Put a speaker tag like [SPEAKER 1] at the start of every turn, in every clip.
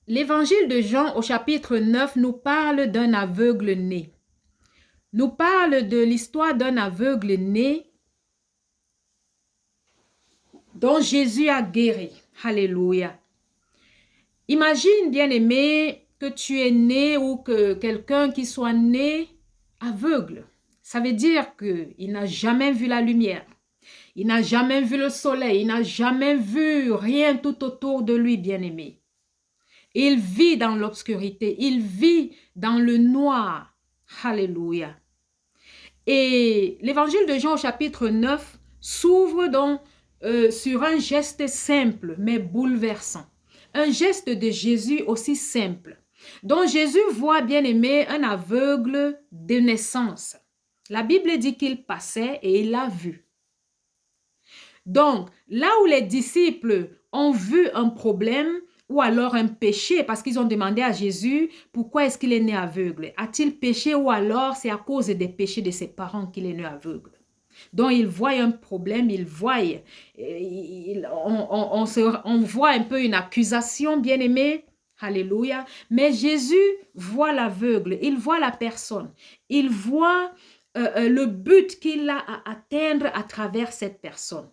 [SPEAKER 1] L'évangile de Jean au chapitre 9 nous parle d'un aveugle né. Nous parle de l'histoire d'un aveugle né dont Jésus a guéri. Alléluia. Imagine, bien-aimé, que tu es né ou que quelqu'un qui soit né aveugle. Ça veut dire qu'il n'a jamais vu la lumière. Il n'a jamais vu le soleil. Il n'a jamais vu rien tout autour de lui, bien-aimé. Il vit dans l'obscurité. Il vit dans le noir. Alléluia. Et l'évangile de Jean au chapitre 9 s'ouvre donc sur un geste simple mais bouleversant. Un geste de Jésus aussi simple. Donc Jésus voit, bien aimé, un aveugle de naissance. La Bible dit qu'il passait et il l'a vu. Donc, là où les disciples ont vu un problème ou alors un péché, parce qu'ils ont demandé à Jésus pourquoi est-ce qu'il est né aveugle. A-t-il péché ou alors c'est à cause des péchés de ses parents qu'il est né aveugle. Donc, ils voient un problème, ils voient, on voit un peu une accusation, bien aimé. Alléluia. Mais Jésus voit l'aveugle, il voit la personne, il voit le but qu'il a à atteindre à travers cette personne.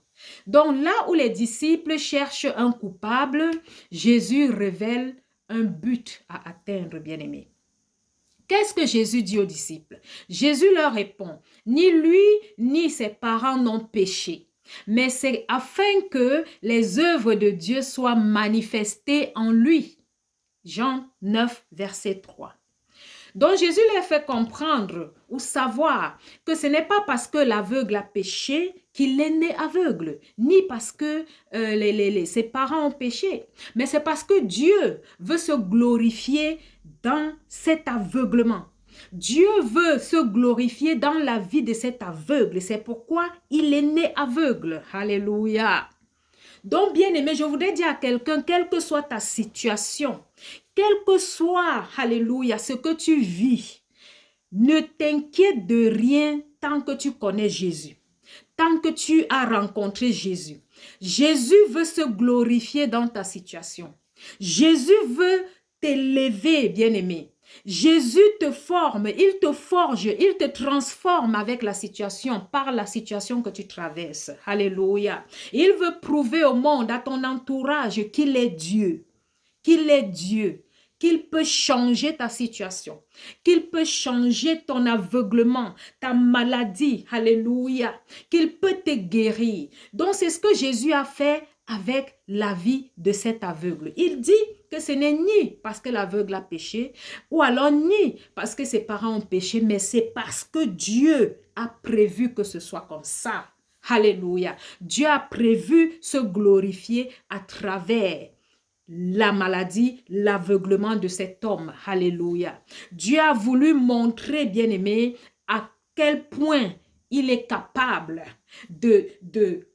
[SPEAKER 1] Donc là où les disciples cherchent un coupable, Jésus révèle un but à atteindre, bien-aimé. Qu'est-ce que Jésus dit aux disciples? Jésus leur répond, ni lui ni ses parents n'ont péché, mais c'est afin que les œuvres de Dieu soient manifestées en lui. Jean 9, verset 3. Donc Jésus leur fait comprendre ou savoir que ce n'est pas parce que l'aveugle a péché qu'il est né aveugle, ni parce que ses parents ont péché, mais c'est parce que Dieu veut se glorifier dans cet aveuglement. Dieu veut se glorifier dans la vie de cet aveugle. C'est pourquoi il est né aveugle. Alléluia. Donc, bien aimé, je voudrais dire à quelqu'un, quelle que soit ta situation, quel que soit, alléluia, ce que tu vis, ne t'inquiète de rien tant que tu connais Jésus, tant que tu as rencontré Jésus. Jésus veut se glorifier dans ta situation. Jésus veut t'élever, bien-aimé. Jésus te forme, il te forge, il te transforme avec la situation, par la situation que tu traverses. Alléluia. Il veut prouver au monde, à ton entourage, qu'il est Dieu. Qu'il est Dieu. Qu'il peut changer ta situation, qu'il peut changer ton aveuglement, ta maladie, alléluia, qu'il peut te guérir. Donc c'est ce que Jésus a fait avec la vie de cet aveugle. Il dit que ce n'est ni parce que l'aveugle a péché, ou alors ni parce que ses parents ont péché, mais c'est parce que Dieu a prévu que ce soit comme ça. Alléluia. Dieu a prévu se glorifier à travers la maladie, l'aveuglement de cet homme. Alléluia. Dieu a voulu montrer, bien-aimé, à quel point il est capable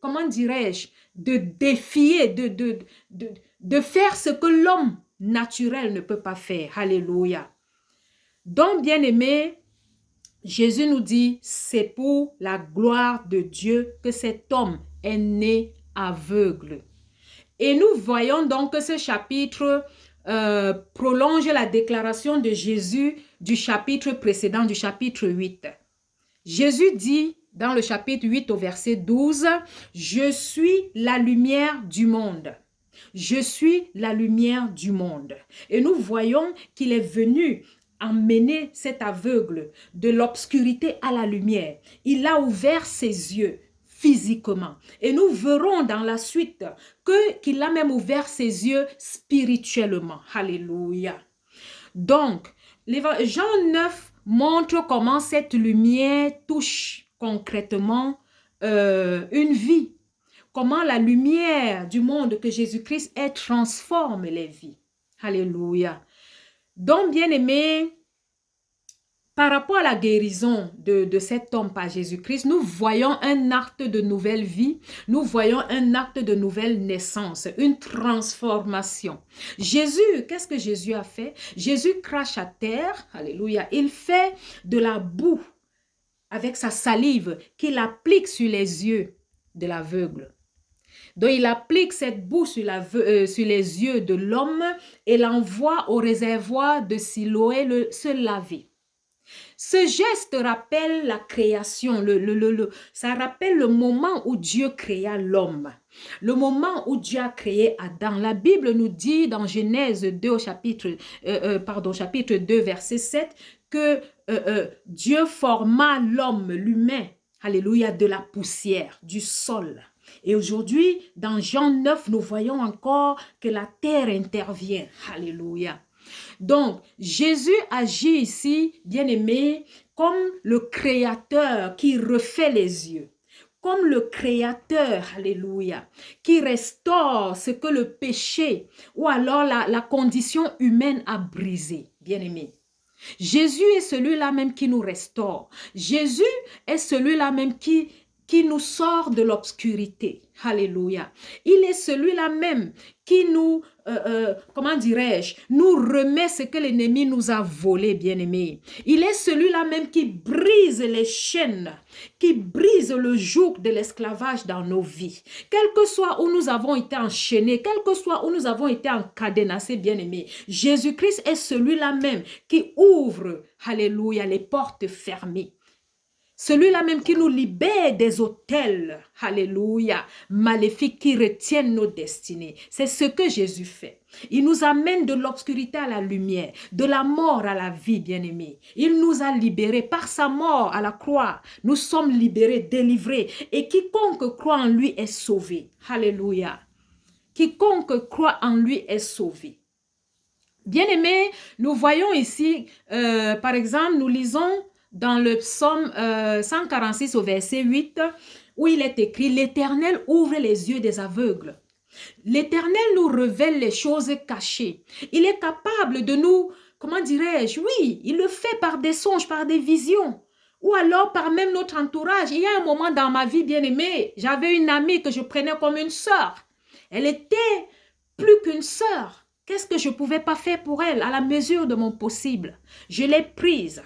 [SPEAKER 1] comment dirais-je, de défier, de faire ce que l'homme naturel ne peut pas faire. Alléluia. Donc, bien-aimé, Jésus nous dit, c'est pour la gloire de Dieu que cet homme est né aveugle. Et nous voyons donc que ce chapitre prolonge la déclaration de Jésus du chapitre précédent, du chapitre 8. Jésus dit dans le chapitre 8 au verset 12, « Je suis la lumière du monde. Je suis la lumière du monde. » Et nous voyons qu'il est venu emmener cet aveugle de l'obscurité à la lumière. Il a ouvert ses yeux physiquement. Et nous verrons dans la suite qu'il a même ouvert ses yeux spirituellement. Alléluia. Donc, Jean 9 montre comment cette lumière touche concrètement une vie. Comment la lumière du monde que Jésus-Christ est transforme les vies. Alléluia. Donc, bien aimé, par rapport à la guérison de cet homme par Jésus-Christ, nous voyons un acte de nouvelle vie, nous voyons un acte de nouvelle naissance, une transformation. Jésus, qu'est-ce que Jésus a fait? Jésus crache à terre, alléluia, il fait de la boue avec sa salive qu'il applique sur les yeux de l'aveugle. Donc, il applique cette boue sur les yeux de l'homme et l'envoie au réservoir de Siloé se laver. Ce geste rappelle la création, ça rappelle le moment où Dieu créa l'homme, le moment où Dieu a créé Adam. La Bible nous dit dans Genèse 2, chapitre 2, verset 7, que Dieu forma l'homme, l'humain, alléluia, de la poussière, du sol. Et aujourd'hui, dans Jean 9, nous voyons encore que la terre intervient. Alléluia. Donc, Jésus agit ici, bien-aimé, comme le créateur qui refait les yeux, comme le créateur, alléluia, qui restaure ce que le péché ou alors la condition humaine a brisé, bien-aimé. Jésus est celui-là même qui nous restaure. Jésus est celui-là même qui nous sort de l'obscurité. Alléluia. Il est celui-là même qui nous, comment dirais-je, nous remet ce que l'ennemi nous a volé, bien-aimés. Il est celui-là même qui brise les chaînes, qui brise le joug de l'esclavage dans nos vies. Quel que soit où nous avons été enchaînés, quel que soit où nous avons été encadenassés, bien-aimés, Jésus-Christ est celui-là même qui ouvre, alléluia, les portes fermées. Celui-là même qui nous libère des autels, alléluia, maléfiques qui retiennent nos destinées. C'est ce que Jésus fait. Il nous amène de l'obscurité à la lumière, de la mort à la vie, bien-aimés. Il nous a libérés par sa mort à la croix. Nous sommes libérés, délivrés. Et quiconque croit en lui est sauvé. Alléluia. Quiconque croit en lui est sauvé. Bien-aimés, nous voyons ici, par exemple, nous lisons dans le psaume 146 au verset 8, où il est écrit « L'Éternel ouvre les yeux des aveugles. L'Éternel nous révèle les choses cachées. Il est capable de nous, comment dirais-je, oui, il le fait par des songes, par des visions. Ou alors par même notre entourage. Il y a un moment dans ma vie, bien-aimée, j'avais une amie que je prenais comme une sœur. Elle était plus qu'une sœur. Qu'est-ce que je ne pouvais pas faire pour elle à la mesure de mon possible? Je l'ai prise.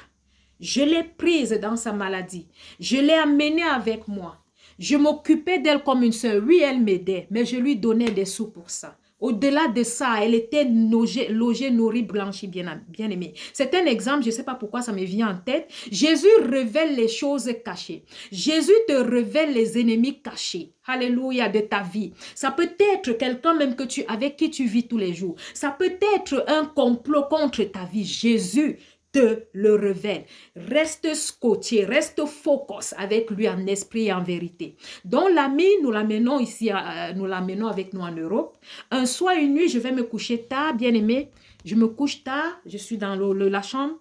[SPEAKER 1] Je l'ai prise dans sa maladie. Je l'ai amenée avec moi. Je m'occupais d'elle comme une sœur. Oui, elle m'aidait, mais je lui donnais des sous pour ça. Au-delà de ça, elle était logée, nourrie, blanchie, bien-aimée. C'est un exemple, je ne sais pas pourquoi ça me vient en tête. Jésus révèle les choses cachées. Jésus te révèle les ennemis cachés. Alléluia, de ta vie. Ça peut être quelqu'un même avec qui tu vis tous les jours. Ça peut être un complot contre ta vie. Jésus te le révèle. Reste scotché, reste focus avec lui en esprit et en vérité. Donc l'ami, nous l'amenons ici, nous l'amenons avec nous en Europe. Un soir, une nuit, je vais me coucher tard, bien aimé. Je me couche tard, je suis dans la chambre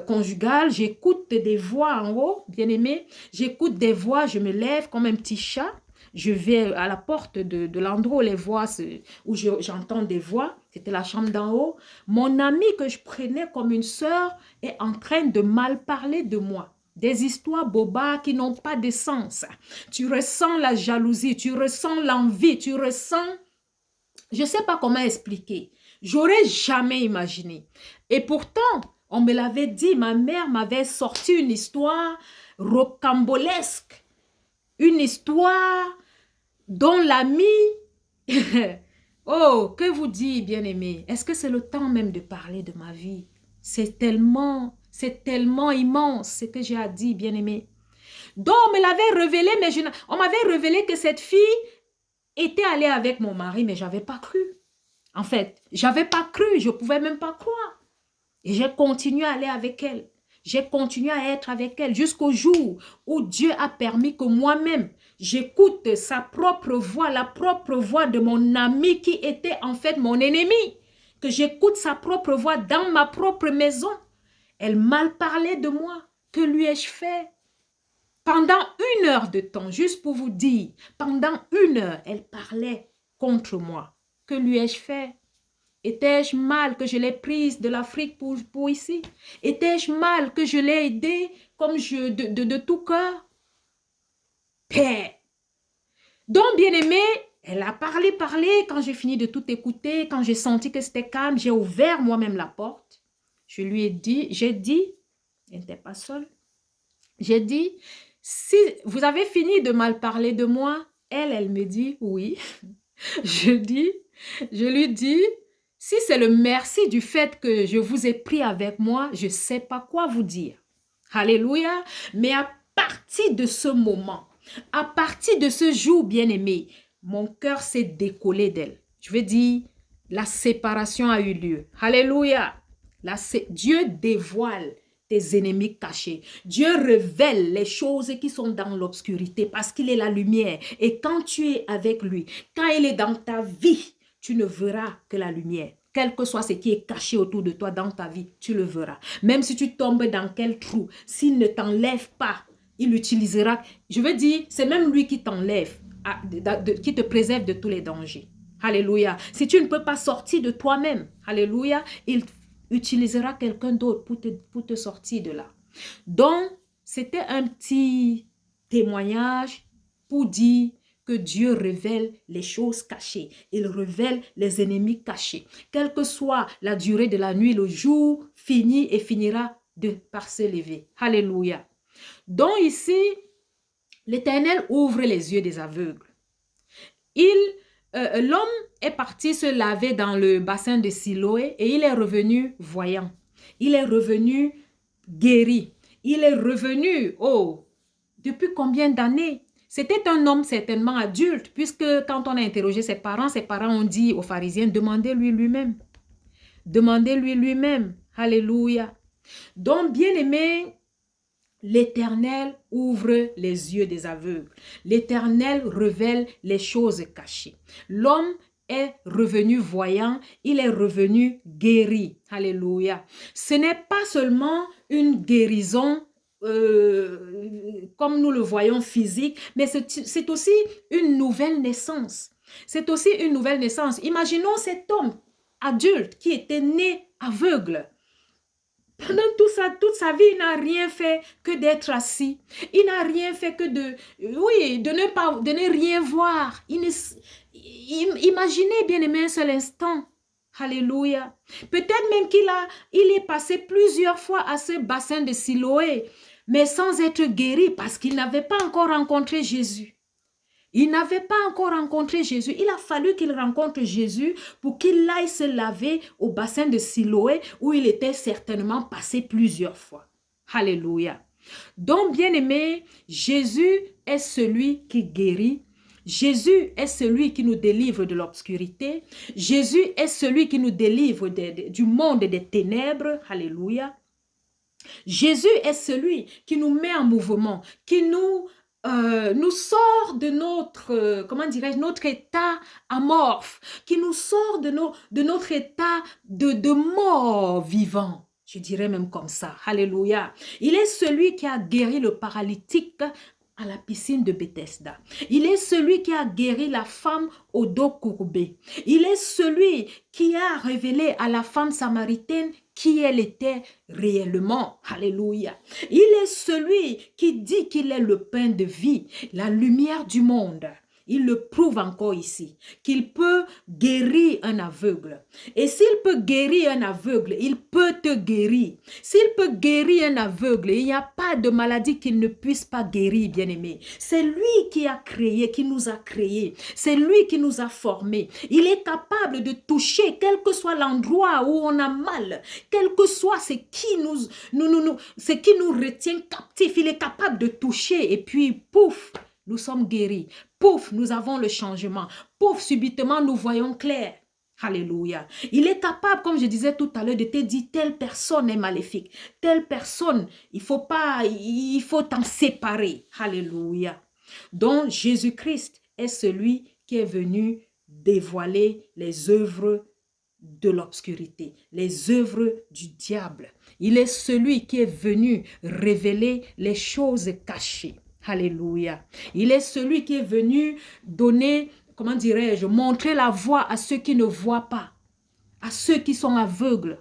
[SPEAKER 1] conjugale, j'écoute des voix en haut, bien aimé. J'écoute des voix, je me lève comme un petit chat. Je vais à la porte de l'endroit où les voix, où j'entends des voix. C'était la chambre d'en haut. Mon ami que je prenais comme une sœur est en train de mal parler de moi. Des histoires bobas qui n'ont pas de sens. Tu ressens la jalousie, tu ressens l'envie, tu ressens... Je ne sais pas comment expliquer. J'aurais jamais imaginé. Et pourtant, on me l'avait dit, ma mère m'avait sorti une histoire rocambolesque. Une histoire dont l'ami... Oh, que vous dites, bien-aimé? Est-ce que c'est le temps même de parler de ma vie? C'est tellement immense ce que j'ai à dire, bien-aimé. Donc, on me l'avait révélé, mais on m'avait révélé que cette fille était allée avec mon mari, mais je n'avais pas cru. En fait, je n'avais pas cru, je ne pouvais même pas croire. Et j'ai continué à aller avec elle. J'ai continué à être avec elle jusqu'au jour où Dieu a permis que moi-même, j'écoute sa propre voix, la propre voix de mon ami qui était en fait mon ennemi. Que j'écoute sa propre voix dans ma propre maison. Elle mal parlait de moi. Que lui ai-je fait? Pendant 1 heure de temps, juste pour vous dire, pendant 1 heure, elle parlait contre moi. Que lui ai-je fait? Étais-je mal que je l'ai prise de l'Afrique pour ici? Étais-je mal que je l'ai aidée comme de tout cœur? Père. Donc, bien-aimé, elle a parlé. Quand j'ai fini de tout écouter, quand j'ai senti que c'était calme, j'ai ouvert moi-même la porte. Je lui ai dit, elle n'était pas seule. J'ai dit, si vous avez fini de mal parler de moi, Elle me dit oui. Je lui dis, si c'est le merci du fait que je vous ai pris avec moi, je ne sais pas quoi vous dire. Alléluia. Mais à partir de ce moment, à partir de ce jour, bien-aimé, mon cœur s'est décollé d'elle. Je veux dire, la séparation a eu lieu. Alléluia. Dieu dévoile tes ennemis cachés. Dieu révèle les choses qui sont dans l'obscurité parce qu'il est la lumière. Et quand tu es avec lui, quand il est dans ta vie, tu ne verras que la lumière. Quel que soit ce qui est caché autour de toi dans ta vie, tu le verras. Même si tu tombes dans quel trou, s'il ne t'enlève pas, il utilisera. Je veux dire, c'est même lui qui t'enlève, qui te préserve de tous les dangers. Alléluia. Si tu ne peux pas sortir de toi-même, alléluia, il utilisera quelqu'un d'autre pour te sortir de là. Donc, c'était un petit témoignage pour dire que Dieu révèle les choses cachées. Il révèle les ennemis cachés. Quelle que soit la durée de la nuit, le jour finit et finira par se lever. Alléluia. Donc ici, l'Éternel ouvre les yeux des aveugles. L'homme est parti se laver dans le bassin de Siloé et il est revenu voyant. Il est revenu guéri. Il est revenu, depuis combien d'années? C'était un homme certainement adulte, puisque quand on a interrogé ses parents ont dit aux pharisiens, demandez-lui lui-même. Demandez-lui lui-même. Alléluia. Donc, bien-aimé, l'Éternel ouvre les yeux des aveugles. L'Éternel révèle les choses cachées. L'homme est revenu voyant, il est revenu guéri. Alléluia. Ce n'est pas seulement une guérison comme nous le voyons physique, mais c'est aussi une nouvelle naissance. C'est aussi une nouvelle naissance. Imaginons cet homme adulte qui était né aveugle. Pendant toute sa vie, il n'a rien fait que d'être assis. Il n'a rien fait que de ne rien voir. Imaginez bien aimé un seul instant. Alléluia. Peut-être même il est passé plusieurs fois à ce bassin de Siloé, mais sans être guéri parce qu'il n'avait pas encore rencontré Jésus. Il n'avait pas encore rencontré Jésus. Il a fallu qu'il rencontre Jésus pour qu'il aille se laver au bassin de Siloé où il était certainement passé plusieurs fois. Alléluia. Donc, bien-aimé, Jésus est celui qui guérit. Jésus est celui qui nous délivre de l'obscurité. Jésus est celui qui nous délivre du monde des ténèbres. Alléluia. Jésus est celui qui nous met en mouvement, qui nous sort de notre état amorphe, qui nous sort de notre état de mort vivant. Je dirais même comme ça. Alléluia. Il est celui qui a guéri le paralytique à la piscine de Bethesda. Il est celui qui a guéri la femme au dos courbé. Il est celui qui a révélé à la femme samaritaine qui elle était réellement. Alléluia. Il est celui qui dit qu'il est le pain de vie, la lumière du monde. Il le prouve encore ici, qu'il peut guérir un aveugle. Et s'il peut guérir un aveugle, il peut te guérir. S'il peut guérir un aveugle, il n'y a pas de maladie qu'il ne puisse pas guérir, bien-aimé. C'est lui qui a créé, qui nous a créés. C'est lui qui nous a formés. Il est capable de toucher, quel que soit l'endroit où on a mal, quel que soit ce qui nous retient captifs. Il est capable de toucher et puis, pouf, nous sommes guéris. Pouf, nous avons le changement. Pouf, subitement, nous voyons clair. Alléluia. Il est capable, comme je disais tout à l'heure, de te dire telle personne est maléfique. Telle personne, il faut t'en séparer. Alléluia. Donc, Jésus-Christ est celui qui est venu dévoiler les œuvres de l'obscurité, les œuvres du diable. Il est celui qui est venu révéler les choses cachées. Alléluia. Il est celui qui est venu donner, comment dirais-je, montrer la voie à ceux qui ne voient pas, à ceux qui sont aveugles.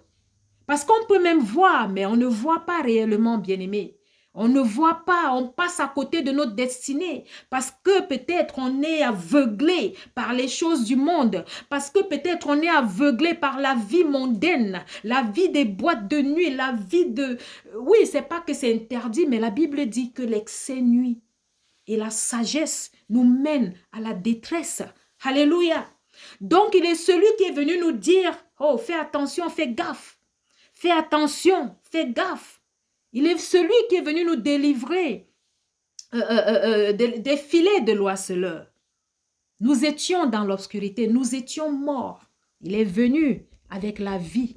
[SPEAKER 1] Parce qu'on peut même voir, mais on ne voit pas réellement, bien-aimé. On ne voit pas, on passe à côté de notre destinée parce que peut-être on est aveuglé par les choses du monde, parce que peut-être on est aveuglé par la vie mondaine, la vie des boîtes de nuit, la vie de... Oui, c'est pas que c'est interdit, mais la Bible dit que l'excès nuit. Et la sagesse nous mène à la détresse. Alléluia. Donc, il est celui qui est venu nous dire, oh, fais attention, fais gaffe. Fais attention, fais gaffe. Il est celui qui est venu nous délivrer des filets de l'oiseleur. Nous étions dans l'obscurité, nous étions morts. Il est venu avec la vie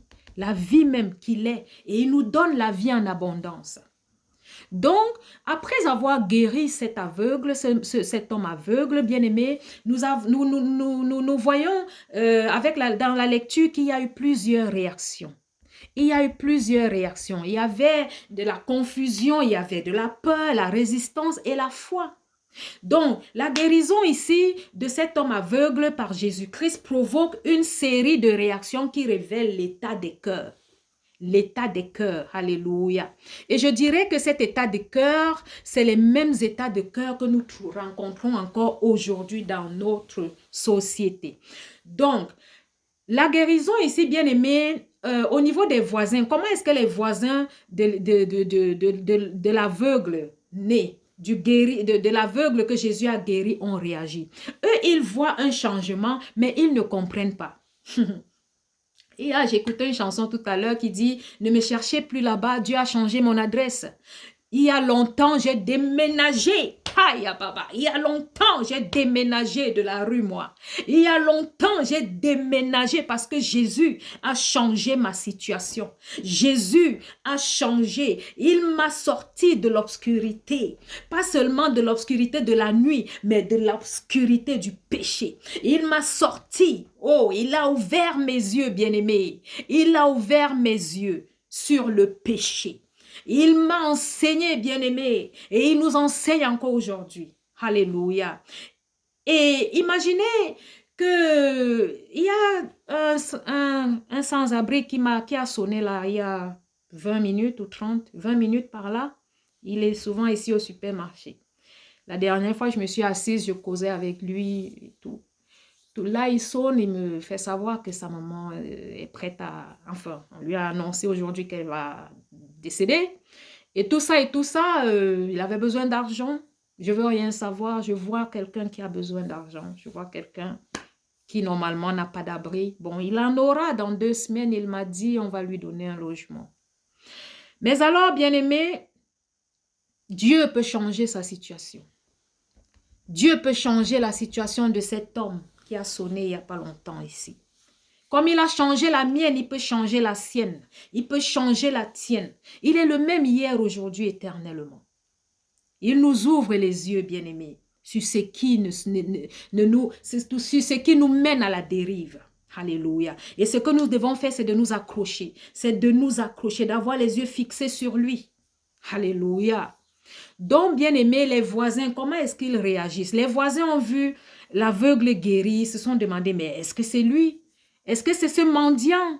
[SPEAKER 1] même qu'il est, et il nous donne la vie en abondance. Donc, après avoir guéri cet aveugle, cet homme aveugle, bien-aimé, nous voyons dans la lecture qu'il y a eu plusieurs réactions. Il y a eu plusieurs réactions. Il y avait de la confusion, il y avait de la peur, la résistance et la foi. Donc, la guérison ici de cet homme aveugle par Jésus-Christ provoque une série de réactions qui révèlent l'état des cœurs. L'état des cœurs, alléluia. Et je dirais que cet état des cœurs, c'est les mêmes états de cœur que nous rencontrons encore aujourd'hui dans notre société. Donc, la guérison ici, bien aimé, au niveau des voisins, comment est-ce que les voisins de l'aveugle né, de l'aveugle que Jésus a guéri ont réagi? Eux, ils voient un changement, mais ils ne comprennent pas. Et j'écoutais une chanson tout à l'heure qui dit « Ne me cherchez plus là-bas, Dieu a changé mon adresse. » Il y a longtemps, j'ai déménagé. Aïe, papa. Il y a longtemps, j'ai déménagé de la rue, moi. Il y a longtemps, j'ai déménagé parce que Jésus a changé ma situation. Jésus a changé. Il m'a sorti de l'obscurité. Pas seulement de l'obscurité de la nuit, mais de l'obscurité du péché. Il m'a sorti. Oh, il a ouvert mes yeux, bien-aimés. Il a ouvert mes yeux sur le péché. Il m'a enseigné, bien-aimé, et il nous enseigne encore aujourd'hui. Alléluia. Et imaginez qu'il y a un sans-abri qui a sonné là, il y a 20 minutes ou 20 minutes par là. Il est souvent ici au supermarché. La dernière fois, je me suis assise, je causais avec lui et tout. Là, il sonne, il me fait savoir que sa maman est prête à... Enfin, on lui a annoncé aujourd'hui qu'elle va décéder. Et tout ça, il avait besoin d'argent. Je ne veux rien savoir. Je vois quelqu'un qui a besoin d'argent. Je vois quelqu'un qui, normalement, n'a pas d'abri. Bon, il en aura dans 2 semaines. Il m'a dit, on va lui donner un logement. Mais alors, bien-aimé, Dieu peut changer sa situation. Dieu peut changer la situation de cet homme qui a sonné il n'y a pas longtemps ici. Comme il a changé la mienne, il peut changer la sienne. Il peut changer la tienne. Il est le même hier, aujourd'hui, éternellement. Il nous ouvre les yeux, bien-aimés, sur ce qui nous mène à la dérive. Alléluia. Et ce que nous devons faire, c'est de nous accrocher. C'est de nous accrocher, d'avoir les yeux fixés sur lui. Alléluia. Donc, bien-aimés, les voisins, comment est-ce qu'ils réagissent? Les voisins ont vu l'aveugle guéri, ils se sont demandé, mais est-ce que c'est lui? Est-ce que c'est ce mendiant?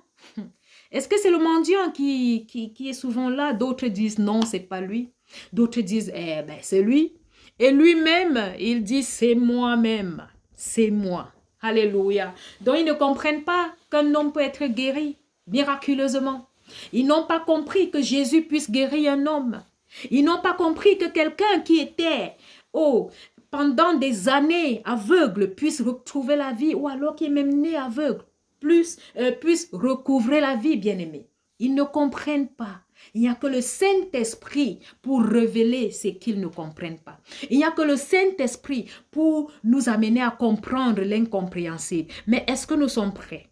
[SPEAKER 1] Est-ce que c'est le mendiant qui est souvent là? D'autres disent, non, c'est pas lui. D'autres disent, eh ben, c'est lui. Et lui-même, il dit, c'est moi-même. C'est moi. Alléluia. Donc, ils ne comprennent pas qu'un homme peut être guéri miraculeusement. Ils n'ont pas compris que Jésus puisse guérir un homme. Ils n'ont pas compris que quelqu'un qui était, pendant des années aveugle puisse retrouver la vie, ou alors qui est même né aveugle, puisse recouvrer la vie, bien-aimé. Ils ne comprennent pas. Il n'y a que le Saint-Esprit pour révéler ce qu'ils ne comprennent pas. Il n'y a que le Saint-Esprit pour nous amener à comprendre l'incompréhensible. Mais est-ce que nous sommes prêts?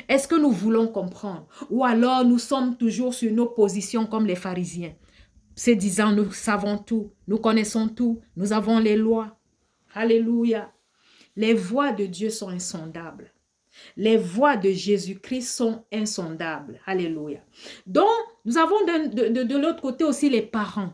[SPEAKER 1] Est-ce que nous voulons comprendre? Ou alors nous sommes toujours sur nos positions comme les pharisiens, se disant nous savons tout, nous connaissons tout, nous avons les lois. Alléluia. Les voies de Dieu sont insondables. Les voies de Jésus-Christ sont insondables. Alléluia. Donc, nous avons de l'autre côté aussi les parents.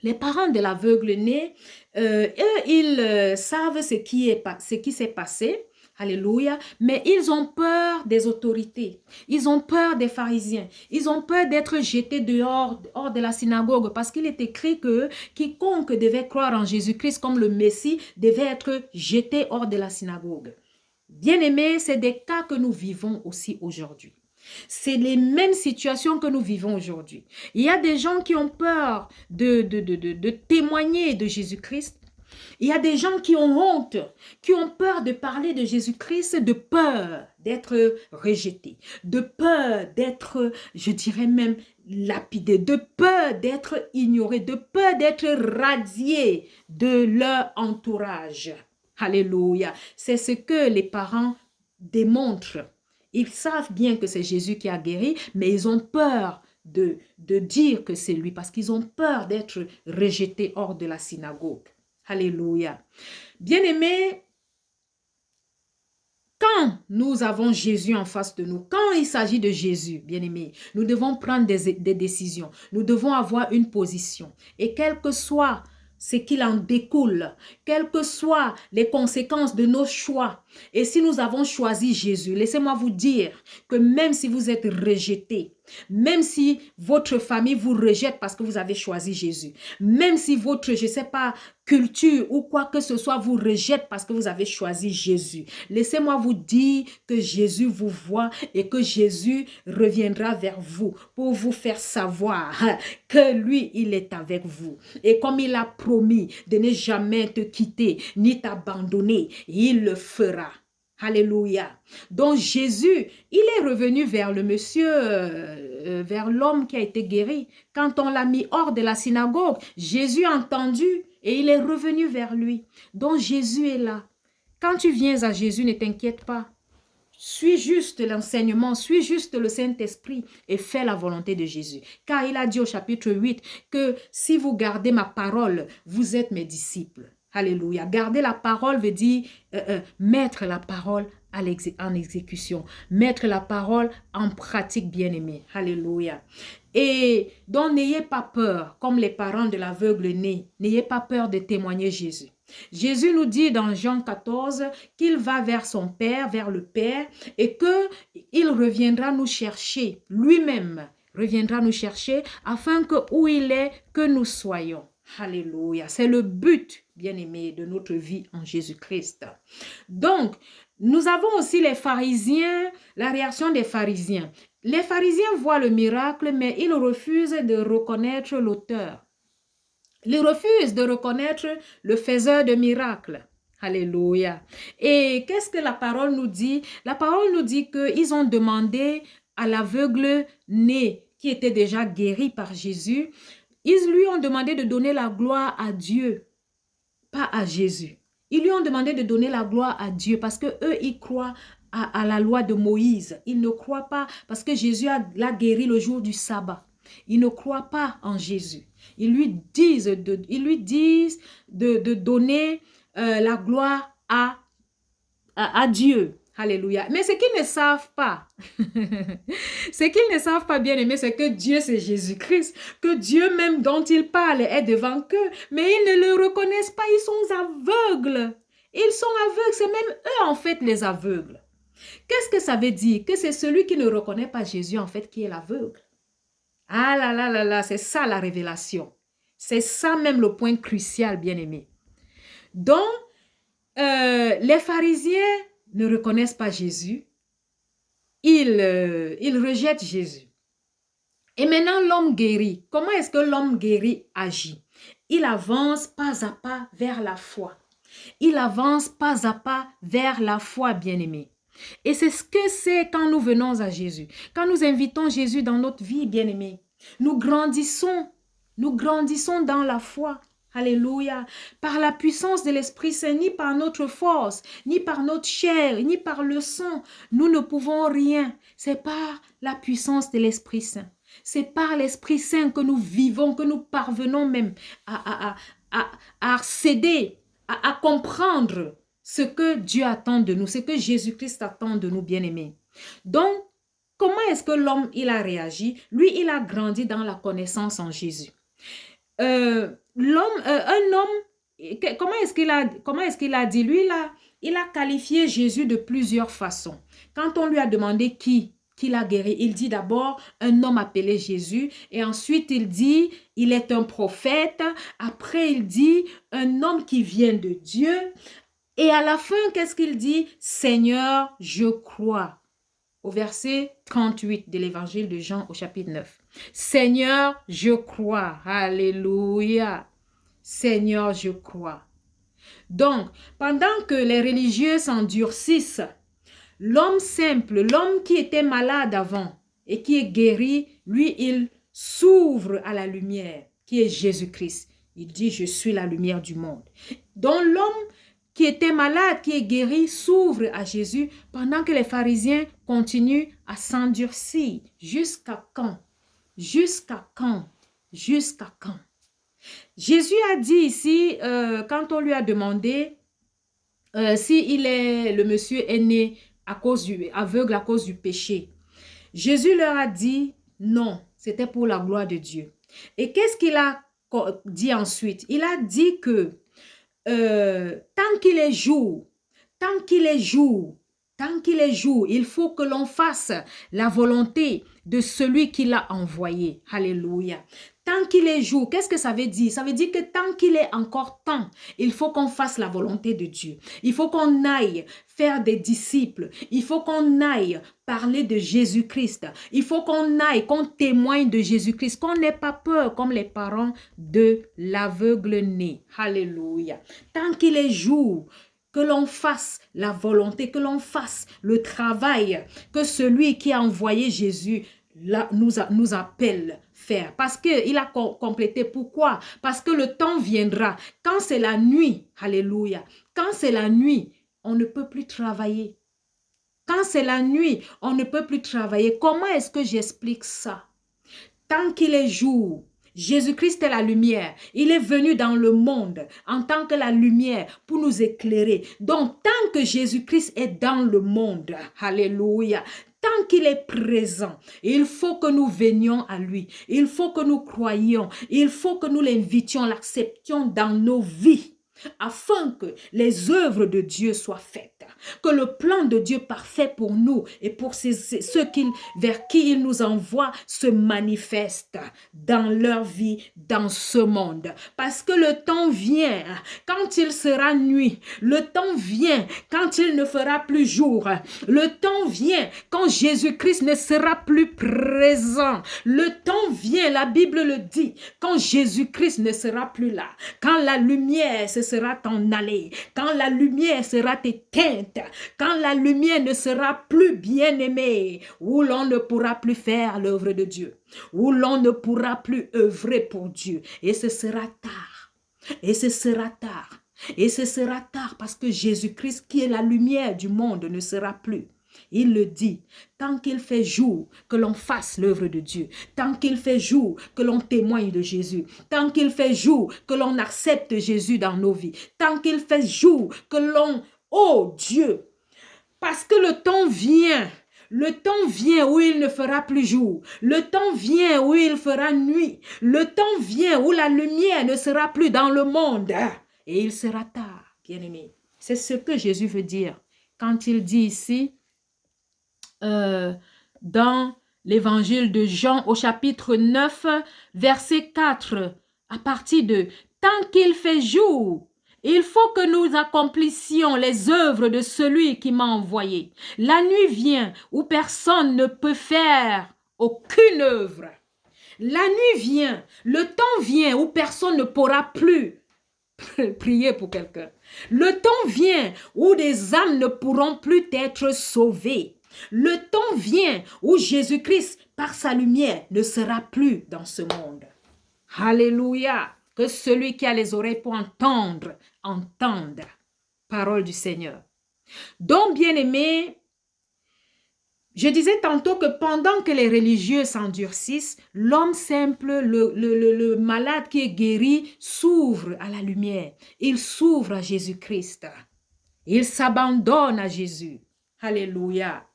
[SPEAKER 1] Les parents de l'aveugle né, eux, ils savent ce qui s'est passé. Alléluia. Mais ils ont peur des autorités. Ils ont peur des pharisiens. Ils ont peur d'être jetés hors de la synagogue parce qu'il est écrit que quiconque devait croire en Jésus-Christ comme le Messie devait être jeté hors de la synagogue. Bien-aimés, c'est des cas que nous vivons aussi aujourd'hui. C'est les mêmes situations que nous vivons aujourd'hui. Il y a des gens qui ont peur de témoigner de Jésus-Christ. Il y a des gens qui ont honte, qui ont peur de parler de Jésus-Christ, de peur d'être rejetés, de peur d'être, je dirais même, lapidés, de peur d'être ignorés, de peur d'être radiés de leur entourage. Alléluia. C'est ce que les parents démontrent. Ils savent bien que c'est Jésus qui a guéri, mais ils ont peur de dire que c'est lui parce qu'ils ont peur d'être rejetés hors de la synagogue. Alléluia. Bien-aimés, quand nous avons Jésus en face de nous, quand il s'agit de Jésus, bien-aimés, nous devons prendre des décisions. Nous devons avoir une position. Et quel que soit ce qu'il en découle, quelles que soient les conséquences de nos choix, et si nous avons choisi Jésus, laissez-moi vous dire que même si vous êtes rejeté, même si votre famille vous rejette parce que vous avez choisi Jésus, même si votre, je ne sais pas, culture ou quoi que ce soit vous rejette parce que vous avez choisi Jésus, laissez-moi vous dire que Jésus vous voit et que Jésus reviendra vers vous pour vous faire savoir que lui, il est avec vous. Et comme il a promis de ne jamais te quitter ni t'abandonner, il le fera. Alléluia. Donc Jésus, il est revenu vers le monsieur, vers l'homme qui a été guéri. Quand on l'a mis hors de la synagogue, Jésus a entendu et il est revenu vers lui. Donc Jésus est là. Quand tu viens à Jésus, ne t'inquiète pas. Suis juste l'enseignement, suis juste le Saint-Esprit et fais la volonté de Jésus. Car il a dit au chapitre 8 que si vous gardez ma parole, vous êtes mes disciples. Alléluia. Garder la parole veut dire mettre la parole en exécution, mettre la parole en pratique, bien-aimé. Alléluia. Et donc, n'ayez pas peur, comme les parents de l'aveugle né, n'ayez pas peur de témoigner Jésus. Jésus nous dit dans Jean 14 qu'il va vers son Père, vers le Père, et qu'il reviendra nous chercher, lui-même reviendra nous chercher, afin que où il est, que nous soyons. Alléluia. C'est le but, bien-aimé, de notre vie en Jésus-Christ. Donc, nous avons aussi les pharisiens, la réaction des pharisiens. Les pharisiens voient le miracle, mais ils refusent de reconnaître l'auteur. Ils refusent de reconnaître le faiseur de miracles. Alléluia. Et qu'est-ce que la parole nous dit? La parole nous dit qu'ils ont demandé à l'aveugle né, qui était déjà guéri par Jésus, ils lui ont demandé de donner la gloire à Dieu, pas à Jésus. Ils lui ont demandé de donner la gloire à Dieu parce que eux ils croient à la loi de Moïse. Ils ne croient pas parce que Jésus l'a guéri le jour du sabbat. Ils ne croient pas en Jésus. Ils lui disent de donner la gloire à Dieu. Alléluia. Mais ce qu'ils ne savent pas, bien aimé, c'est que Dieu, c'est Jésus-Christ, que Dieu même dont ils parlent est devant eux, mais ils ne le reconnaissent pas, ils sont aveugles. Ils sont aveugles, c'est même eux en fait les aveugles. Qu'est-ce que ça veut dire? Que c'est celui qui ne reconnaît pas Jésus en fait qui est l'aveugle. Ah là là là là, c'est ça la révélation. C'est ça même le point crucial, bien aimé. Donc, les pharisiens ne reconnaissent pas Jésus, ils rejettent Jésus. Et maintenant, l'homme guéri, comment est-ce que l'homme guéri agit? Il avance pas à pas vers la foi. Il avance pas à pas vers la foi, bien-aimé. Et c'est ce que c'est quand nous venons à Jésus. Quand nous invitons Jésus dans notre vie, bien-aimé, nous grandissons dans la foi. Alléluia. Par la puissance de l'Esprit Saint, ni par notre force, ni par notre chair, ni par le sang, nous ne pouvons rien. C'est par la puissance de l'Esprit Saint. C'est par l'Esprit Saint que nous vivons, que nous parvenons même à accéder, à comprendre ce que Dieu attend de nous, ce que Jésus-Christ attend de nous, bien-aimés. Donc, comment est-ce que l'homme, il a réagi? Lui, il a grandi dans la connaissance en Jésus. Un homme, comment est-ce qu'il a dit? Lui, il a qualifié Jésus de plusieurs façons. Quand on lui a demandé qui l'a guéri, il dit d'abord un homme appelé Jésus, et ensuite il dit il est un prophète, après il dit un homme qui vient de Dieu, et à la fin, qu'est-ce qu'il dit? Seigneur, je crois. Au verset 38 de l'évangile de Jean au chapitre 9. Seigneur, je crois. Alléluia. Seigneur, je crois. Donc, pendant que les religieux s'endurcissent, l'homme simple, l'homme qui était malade avant et qui est guéri, lui, il s'ouvre à la lumière, qui est Jésus-Christ. Il dit, je suis la lumière du monde. Donc, l'homme qui était malade, qui est guéri, s'ouvre à Jésus pendant que les pharisiens continuent à s'endurcir. Jusqu'à quand? Jusqu'à quand? Jusqu'à quand? Jésus a dit ici, quand on lui a demandé si le monsieur est né aveugle à cause du péché, Jésus leur a dit non, c'était pour la gloire de Dieu. Et qu'est-ce qu'il a dit ensuite? Il a dit que tant qu'il est jour, tant qu'il est jour, tant qu'il est jour, il faut que l'on fasse la volonté de celui qui l'a envoyé. Alléluia. Tant qu'il est jour, qu'est-ce que ça veut dire? Ça veut dire que tant qu'il est encore temps, il faut qu'on fasse la volonté de Dieu. Il faut qu'on aille faire des disciples. Il faut qu'on aille parler de Jésus-Christ. Il faut qu'on aille, qu'on témoigne de Jésus-Christ, qu'on n'ait pas peur comme les parents de l'aveugle né. Alléluia. Tant qu'il est jour, que l'on fasse la volonté, que l'on fasse le travail que celui qui a envoyé Jésus nous appelle faire. Parce qu'il a complété. Pourquoi? Parce que le temps viendra. Quand c'est la nuit, alléluia, quand c'est la nuit, on ne peut plus travailler. Quand c'est la nuit, on ne peut plus travailler. Comment est-ce que j'explique ça? Tant qu'il est jour, Jésus-Christ est la lumière. Il est venu dans le monde en tant que la lumière pour nous éclairer. Donc, tant que Jésus-Christ est dans le monde, alléluia, tant qu'il est présent, il faut que nous venions à lui. Il faut que nous croyions. Il faut que nous l'invitions, l'acceptions dans nos vies, afin que les œuvres de Dieu soient faites, que le plan de Dieu parfait pour nous et pour ceux vers qui il nous envoie se manifeste dans leur vie, dans ce monde. Parce que le temps vient quand il sera nuit, le temps vient quand il ne fera plus jour, le temps vient quand Jésus-Christ ne sera plus présent, le temps vient, la Bible le dit, quand Jésus-Christ ne sera plus là, quand la lumière sera en allée, quand la lumière sera éteinte, quand la lumière ne sera plus bien-aimée, où l'on ne pourra plus faire l'œuvre de Dieu, où l'on ne pourra plus œuvrer pour Dieu. Et ce sera tard. Et ce sera tard. Et ce sera tard parce que Jésus-Christ, qui est la lumière du monde, ne sera plus. Il le dit, tant qu'il fait jour, que l'on fasse l'œuvre de Dieu. Tant qu'il fait jour, que l'on témoigne de Jésus. Tant qu'il fait jour, que l'on accepte Jésus dans nos vies. Tant qu'il fait jour, que l'on... Oh Dieu! Parce que le temps vient où il ne fera plus jour. Le temps vient où il fera nuit. Le temps vient où la lumière ne sera plus dans le monde. Et il sera tard, bien-aimés. C'est ce que Jésus veut dire quand il dit ici, dans l'évangile de Jean au chapitre 9, verset 4, à partir de « Tant qu'il fait jour, il faut que nous accomplissions les œuvres de celui qui m'a envoyé. La nuit vient où personne ne peut faire aucune œuvre. La nuit vient, le temps vient où personne ne pourra plus prier pour quelqu'un. Le temps vient où des âmes ne pourront plus être sauvées. Le temps vient où Jésus-Christ, par sa lumière, ne sera plus dans ce monde. Alléluia! Que celui qui a les oreilles pour entendre, entende. Parole du Seigneur. Donc, bien-aimés, je disais tantôt que pendant que les religieux s'endurcissent, l'homme simple, le malade qui est guéri, s'ouvre à la lumière. Il s'ouvre à Jésus-Christ. Il s'abandonne à Jésus. Alléluia.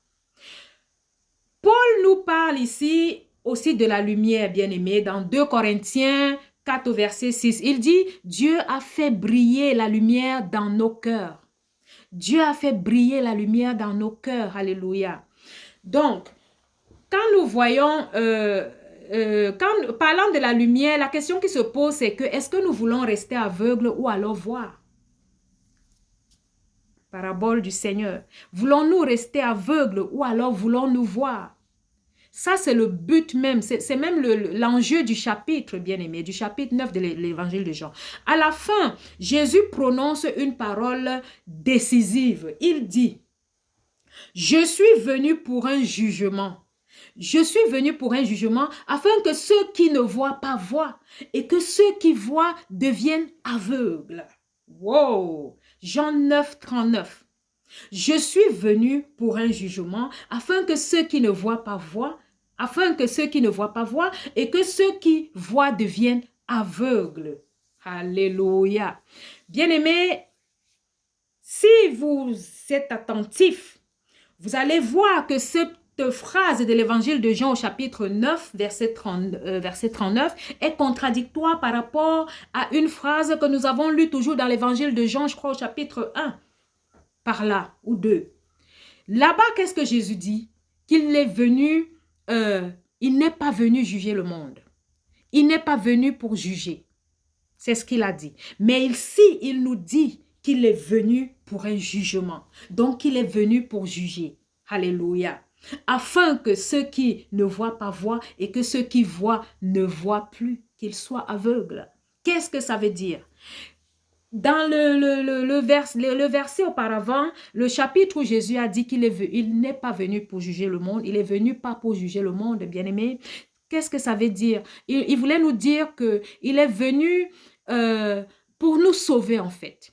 [SPEAKER 1] Paul nous parle ici aussi de la lumière, bien-aimés, dans 2 Corinthiens 4 au verset 6. Il dit, Dieu a fait briller la lumière dans nos cœurs. Dieu a fait briller la lumière dans nos cœurs. Alléluia. Donc, quand nous voyons, parlant de la lumière, la question qui se pose, c'est que est-ce que nous voulons rester aveugles ou alors voir? Parabole du Seigneur. Voulons-nous rester aveugles ou alors voulons-nous voir? Ça, c'est le but même, c'est même l'enjeu du chapitre, bien-aimé, du chapitre 9 de l'évangile de Jean. À la fin, Jésus prononce une parole décisive. Il dit, « Je suis venu pour un jugement. Je suis venu pour un jugement afin que ceux qui ne voient pas voient et que ceux qui voient deviennent aveugles. » Wow! Jean 9, 39. Je suis venu pour un jugement afin que ceux qui ne voient pas voient, afin que ceux qui ne voient pas voient et que ceux qui voient deviennent aveugles. Alléluia. Bien-aimés, si vous êtes attentifs, vous allez voir que cette phrase de l'évangile de Jean au chapitre 9, verset 39, est contradictoire par rapport à une phrase que nous avons lue toujours dans l'évangile de Jean, je crois au chapitre 1. Par là, ou 2. Là-bas, qu'est-ce que Jésus dit? Qu'il est venu, il n'est pas venu juger le monde. Il n'est pas venu pour juger. C'est ce qu'il a dit. Mais ici, il nous dit qu'il est venu pour un jugement. Donc, il est venu pour juger. Alléluia. Afin que ceux qui ne voient pas voient et que ceux qui voient ne voient plus, qu'ils soient aveugles. Qu'est-ce que ça veut dire? Dans le verset auparavant, le chapitre où Jésus a dit qu'il n'est pas venu pour juger le monde, il est venu pas pour juger le monde, bien-aimé. Qu'est-ce que ça veut dire? Il voulait nous dire qu'il est venu pour nous sauver en fait.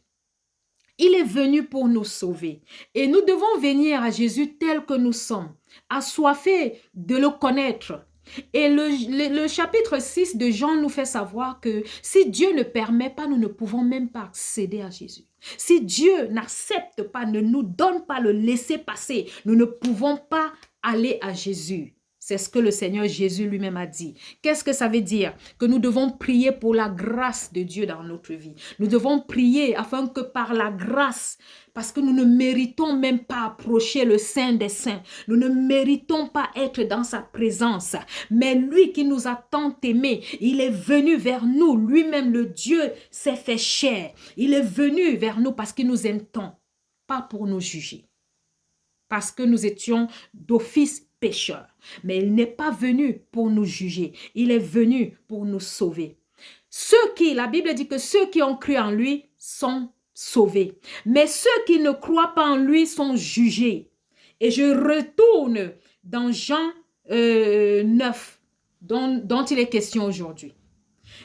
[SPEAKER 1] Il est venu pour nous sauver. Et nous devons venir à Jésus tel que nous sommes, assoiffés de le connaître. Et le chapitre 6 de Jean nous fait savoir que si Dieu ne permet pas, nous ne pouvons même pas accéder à Jésus. Si Dieu n'accepte pas, ne nous donne pas le laisser-passer, nous ne pouvons pas aller à Jésus. C'est ce que le Seigneur Jésus lui-même a dit. Qu'est-ce que ça veut dire? Que nous devons prier pour la grâce de Dieu dans notre vie. Nous devons prier afin que par la grâce, parce que nous ne méritons même pas approcher le Saint des Saints. Nous ne méritons pas être dans sa présence. Mais lui qui nous a tant aimés, il est venu vers nous. Lui-même, le Dieu, s'est fait chair. Il est venu vers nous parce qu'il nous aime tant, pas pour nous juger. Parce que nous étions d'office pécheurs. Mais il n'est pas venu pour nous juger. Il est venu pour nous sauver. La Bible dit que ceux qui ont cru en lui sont sauvés. Mais ceux qui ne croient pas en lui sont jugés. Et je retourne dans Jean 9, dont il est question aujourd'hui.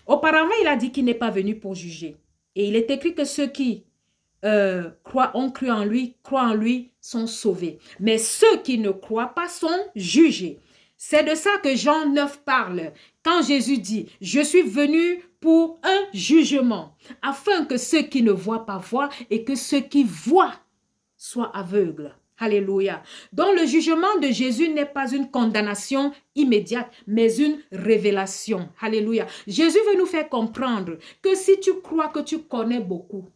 [SPEAKER 1] Auparavant, il a dit qu'il n'est pas venu pour juger. Et il est écrit que ceux qui ont cru en lui, croient en lui, sont sauvés. Mais ceux qui ne croient pas sont jugés. C'est de ça que Jean 9 parle. Quand Jésus dit, je suis venu pour un jugement, afin que ceux qui ne voient pas voient et que ceux qui voient soient aveugles. Alléluia. Donc le jugement de Jésus n'est pas une condamnation immédiate, mais une révélation. Alléluia. Jésus veut nous faire comprendre que si tu crois que tu connais beaucoup,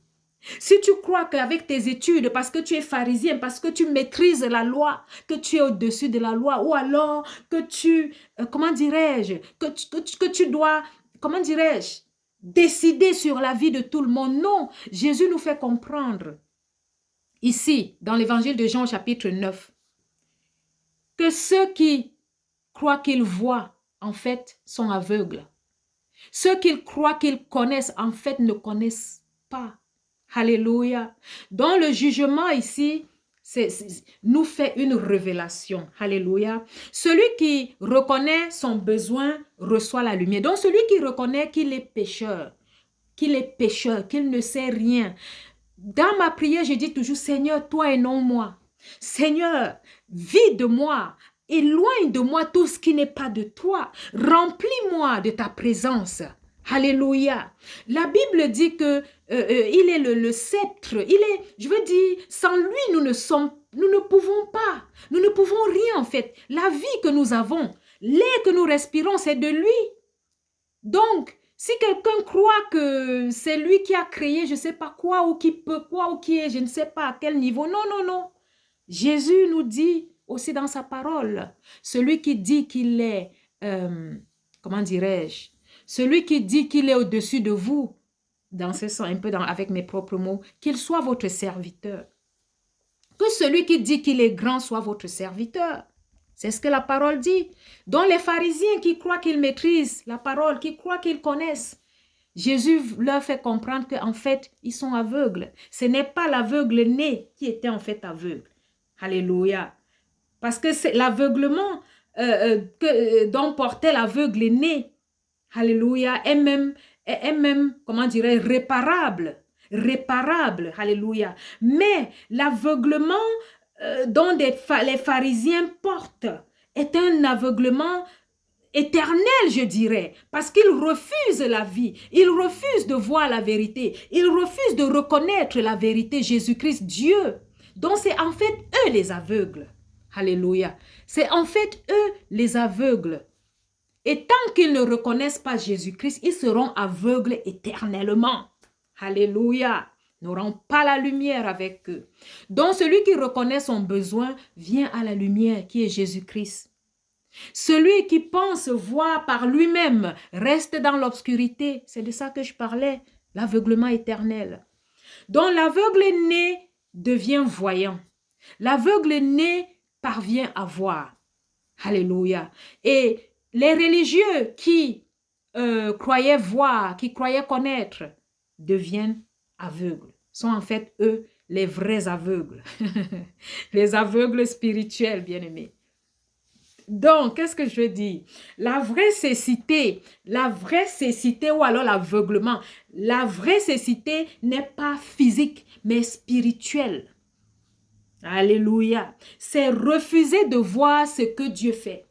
[SPEAKER 1] si tu crois qu'avec tes études, parce que tu es pharisien, parce que tu maîtrises la loi, que tu es au-dessus de la loi, ou alors que tu, comment dirais-je, que tu dois, comment dirais-je, décider sur la vie de tout le monde. Non, Jésus nous fait comprendre, ici, dans l'évangile de Jean, chapitre 9, que ceux qui croient qu'ils voient, en fait, sont aveugles. Ceux qui croient qu'ils connaissent, en fait, ne connaissent pas. Alléluia. Donc le jugement ici, nous fait une révélation. Alléluia. Celui qui reconnaît son besoin reçoit la lumière. Donc celui qui reconnaît qu'il est pécheur, qu'il ne sait rien. Dans ma prière, je dis toujours, Seigneur, toi et non moi. Seigneur, vide moi. Éloigne de moi tout ce qui n'est pas de toi. Remplis-moi de ta présence. Alléluia. La Bible dit que il est le sceptre. Je veux dire, sans lui, nous ne pouvons pas. Nous ne pouvons rien en fait. La vie que nous avons, l'air que nous respirons, c'est de lui. Donc, si quelqu'un croit que c'est lui qui a créé je ne sais pas quoi, ou qui peut quoi, ou qui est je ne sais pas à quel niveau, non, non, non. Jésus nous dit aussi dans sa parole, celui qui dit qu'il est, comment dirais-je, celui qui dit qu'il est au-dessus de vous, dans ce sens, un peu avec mes propres mots, qu'il soit votre serviteur. Que celui qui dit qu'il est grand soit votre serviteur. C'est ce que la parole dit. Donc les pharisiens qui croient qu'ils maîtrisent la parole, qui croient qu'ils connaissent, Jésus leur fait comprendre qu'en fait, ils sont aveugles. Ce n'est pas l'aveugle né qui était en fait aveugle. Alléluia. Parce que c'est l'aveuglement dont portait l'aveugle né. Alléluia. Est même, comment dirais, réparable. Réparable. Alléluia. Mais l'aveuglement dont les pharisiens portent est un aveuglement éternel, je dirais, parce qu'ils refusent la vie, ils refusent de voir la vérité, ils refusent de reconnaître la vérité, Jésus-Christ, Dieu. Donc c'est en fait eux les aveugles. Alléluia. C'est en fait eux les aveugles. Et tant qu'ils ne reconnaissent pas Jésus-Christ, ils seront aveugles éternellement. Alléluia. N'auront pas la lumière avec eux. Donc celui qui reconnaît son besoin vient à la lumière qui est Jésus-Christ. Celui qui pense voir par lui-même reste dans l'obscurité. C'est de ça que je parlais, l'aveuglement éternel. Donc l'aveugle né devient voyant. L'aveugle né parvient à voir. Alléluia. Et les religieux qui croyaient voir, qui croyaient connaître, deviennent aveugles. Sont en fait eux les vrais aveugles. Les aveugles spirituels, bien-aimés. Donc, qu'est-ce que je veux dire? La vraie cécité ou alors l'aveuglement, la vraie cécité n'est pas physique, mais spirituelle. Alléluia. C'est refuser de voir ce que Dieu fait.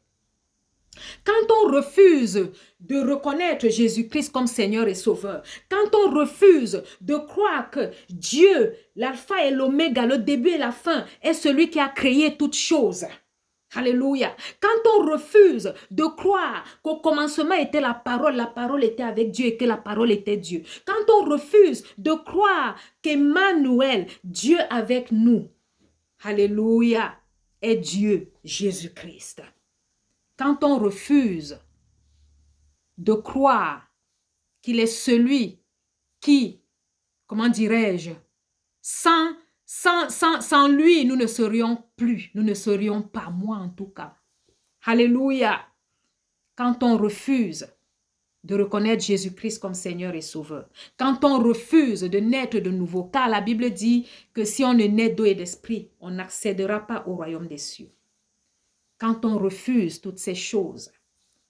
[SPEAKER 1] Quand on refuse de reconnaître Jésus-Christ comme Seigneur et Sauveur, quand on refuse de croire que Dieu, l'alpha et l'oméga, le début et la fin, est celui qui a créé toutes choses. Alléluia. Quand on refuse de croire qu'au commencement était la parole était avec Dieu et que la parole était Dieu. Quand on refuse de croire qu'Emmanuel, Dieu avec nous, alléluia, est Dieu, Jésus-Christ. Quand on refuse de croire qu'il est celui qui, comment dirais-je, sans lui, nous ne serions plus, nous ne serions pas, moi en tout cas. Alléluia. Quand on refuse de reconnaître Jésus-Christ comme Seigneur et Sauveur, quand on refuse de naître de nouveau, car la Bible dit que si on ne naît d'eau et d'esprit, on n'accédera pas au royaume des cieux. Quand on refuse toutes ces choses,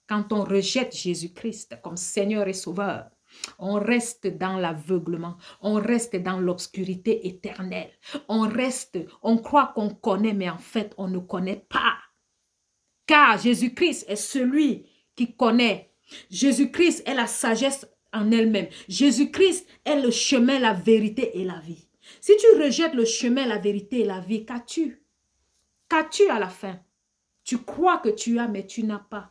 [SPEAKER 1] quand on rejette Jésus-Christ comme Seigneur et Sauveur, on reste dans l'aveuglement, on reste dans l'obscurité éternelle. On croit qu'on connaît, mais en fait, on ne connaît pas. Car Jésus-Christ est celui qui connaît. Jésus-Christ est la sagesse en elle-même. Jésus-Christ est le chemin, la vérité et la vie. Si tu rejettes le chemin, la vérité et la vie, qu'as-tu? Qu'as-tu à la fin? Tu crois que tu as, mais tu n'as pas.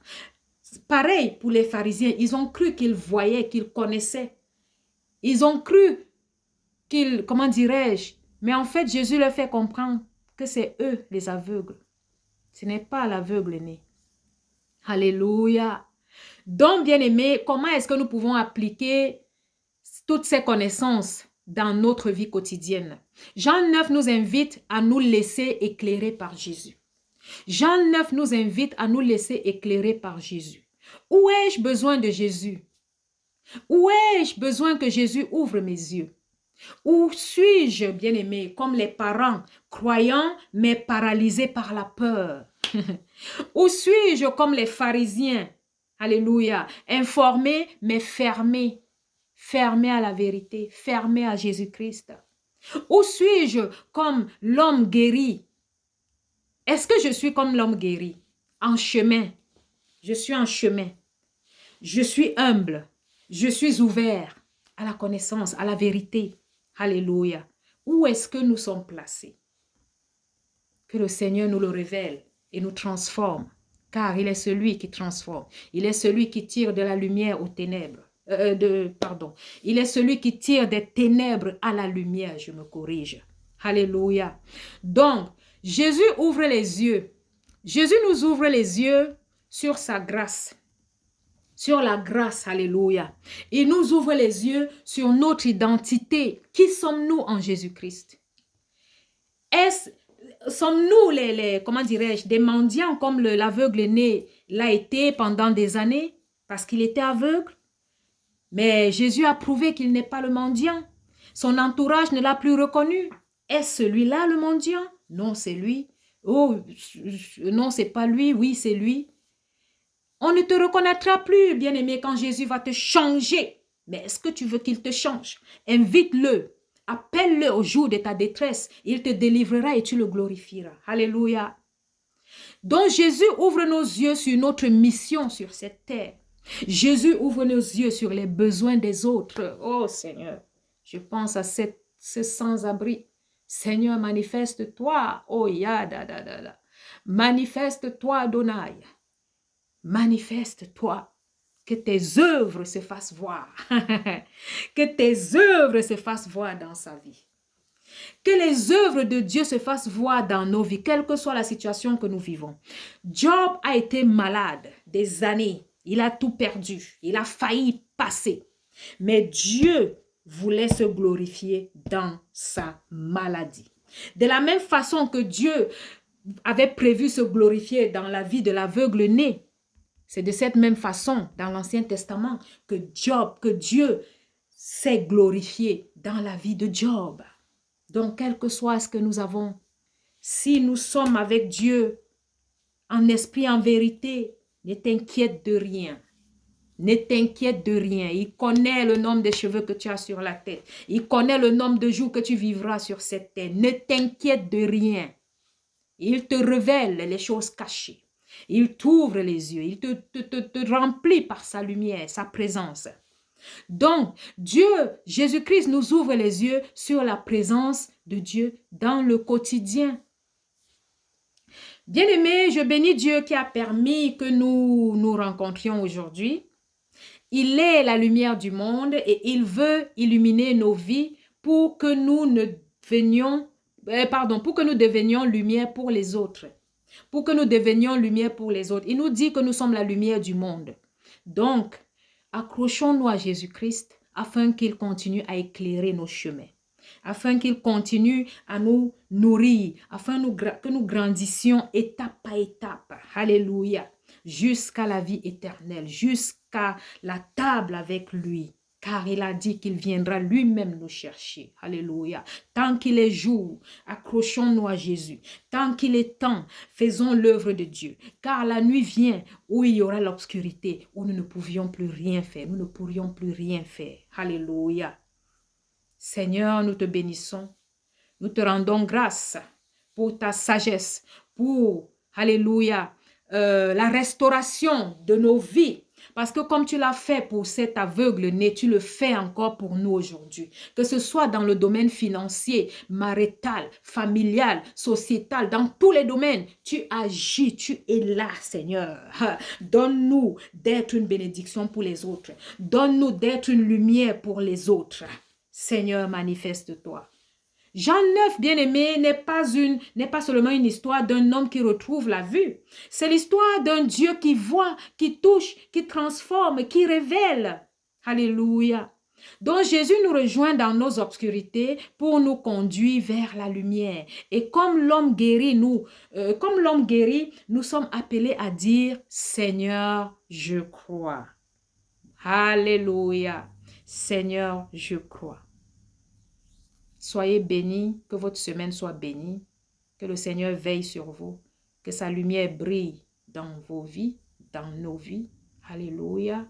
[SPEAKER 1] Pareil pour les pharisiens, ils ont cru qu'ils voyaient, qu'ils connaissaient. Ils ont cru qu'ils, comment dirais-je, mais en fait, Jésus leur fait comprendre que c'est eux les aveugles. Ce n'est pas l'aveugle né. Alléluia. Donc, bien-aimés, comment est-ce que nous pouvons appliquer toutes ces connaissances dans notre vie quotidienne? Jean 9 nous invite à nous laisser éclairer par Jésus. Jean 9 nous invite à nous laisser éclairer par Jésus. Où ai-je besoin de Jésus? Où ai-je besoin que Jésus ouvre mes yeux? Où suis-je, bien-aimé, comme les parents, croyants, mais paralysés par la peur? Où suis-je comme les pharisiens? Alléluia. Informés, mais fermés. Fermés à la vérité, fermés à Jésus-Christ. Où suis-je comme l'homme guéri? Est-ce que je suis comme l'homme guéri? En chemin. Je suis en chemin. Je suis humble. Je suis ouvert à la connaissance, à la vérité. Alléluia. Où est-ce que nous sommes placés? Que le Seigneur nous le révèle et nous transforme. Car il est celui qui transforme. Il est celui qui tire de la lumière aux ténèbres. Il est celui qui tire des ténèbres à la lumière. Je me corrige. Alléluia. Donc, Jésus ouvre les yeux. Jésus nous ouvre les yeux sur sa grâce. Sur la grâce, alléluia. Il nous ouvre les yeux sur notre identité. Qui sommes-nous en Jésus-Christ? sommes-nous comment dirais-je, des mendiants comme l'aveugle né l'a été pendant des années parce qu'il était aveugle? Mais Jésus a prouvé qu'il n'est pas le mendiant. Son entourage ne l'a plus reconnu. Est-ce celui-là le mendiant? Non, c'est lui. Oh, non, c'est pas lui. Oui, c'est lui. On ne te reconnaîtra plus, bien-aimé, quand Jésus va te changer. Mais est-ce que tu veux qu'il te change? Invite-le. Appelle-le au jour de ta détresse. Il te délivrera et tu le glorifieras. Alléluia. Donc Jésus ouvre nos yeux sur notre mission sur cette terre. Jésus ouvre nos yeux sur les besoins des autres. Oh Seigneur, je pense à ces sans-abri. Seigneur, manifeste-toi. Oh ya da da da da. Manifeste-toi, Adonai. Manifeste-toi. Que tes œuvres se fassent voir. Que tes œuvres se fassent voir dans sa vie. Que les œuvres de Dieu se fassent voir dans nos vies, quelle que soit la situation que nous vivons. Job a été malade des années. Il a tout perdu. Il a failli passer. Mais Dieu voulait se glorifier dans sa maladie. De la même façon que Dieu avait prévu se glorifier dans la vie de l'aveugle né, c'est de cette même façon dans l'Ancien Testament que Dieu s'est glorifié dans la vie de Job. Donc, quel que soit ce que nous avons, si nous sommes avec Dieu, en esprit, en vérité, ne t'inquiète de rien. Ne t'inquiète de rien. Il connaît le nombre de cheveux que tu as sur la tête. Il connaît le nombre de jours que tu vivras sur cette terre. Ne t'inquiète de rien. Il te révèle les choses cachées. Il t'ouvre les yeux. Il te remplit par sa lumière, sa présence. Donc, Dieu, Jésus-Christ nous ouvre les yeux sur la présence de Dieu dans le quotidien. Bien-aimés, je bénis Dieu qui a permis que nous nous rencontrions aujourd'hui. Il est la lumière du monde et il veut illuminer nos vies pour que nous devenions lumière pour les autres. Pour que nous devenions lumière pour les autres. Il nous dit que nous sommes la lumière du monde. Donc, accrochons-nous à Jésus-Christ afin qu'il continue à éclairer nos chemins, afin qu'il continue à nous nourrir, afin que nous grandissions étape par étape. Alléluia. Jusqu'à la vie éternelle, jusqu'à la table avec lui. Car il a dit qu'il viendra lui-même nous chercher. Alléluia. Tant qu'il est jour, accrochons-nous à Jésus. Tant qu'il est temps, faisons l'œuvre de Dieu. Car la nuit vient où il y aura l'obscurité, où nous ne pouvions plus rien faire. Nous ne pourrions plus rien faire. Alléluia. Seigneur, nous te bénissons. Nous te rendons grâce pour ta sagesse, pour, alléluia, la restauration de nos vies. Parce que comme tu l'as fait pour cet aveugle né, tu le fais encore pour nous aujourd'hui. Que ce soit dans le domaine financier, marital, familial, sociétal, dans tous les domaines, tu agis, tu es là, Seigneur. Donne-nous d'être une bénédiction pour les autres. Donne-nous d'être une lumière pour les autres. Seigneur, manifeste-toi. Jean 9, bien-aimé, n'est pas seulement une histoire d'un homme qui retrouve la vue. C'est l'histoire d'un Dieu qui voit, qui touche, qui transforme, qui révèle. Alléluia. Donc Jésus nous rejoint dans nos obscurités pour nous conduire vers la lumière. Et comme l'homme guéri, nous sommes appelés à dire « Seigneur, je crois ». Alléluia. Seigneur, je crois. Soyez bénis, que votre semaine soit bénie, que le Seigneur veille sur vous, que sa lumière brille dans vos vies, dans nos vies. Alléluia.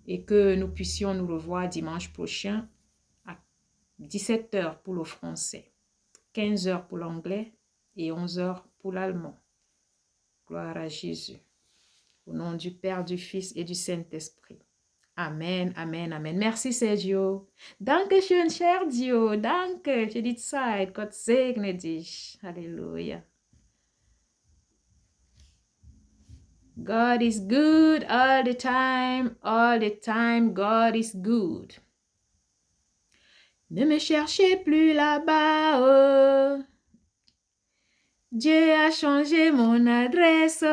[SPEAKER 1] Et que nous puissions nous revoir dimanche prochain à 17h pour le français, 15h pour l'anglais et 11h pour l'allemand. Gloire à Jésus. Au nom du Père, du Fils et du Saint-Esprit. Amen, Amen, Amen. Merci, Sergio. Danke schön, Sergio. Danke für die Zeit. Gott segne dich. Halleluja. God is good all the time. All the time, God is good. Ne me cherchez plus là-bas. Oh. Dieu a changé mon adresse.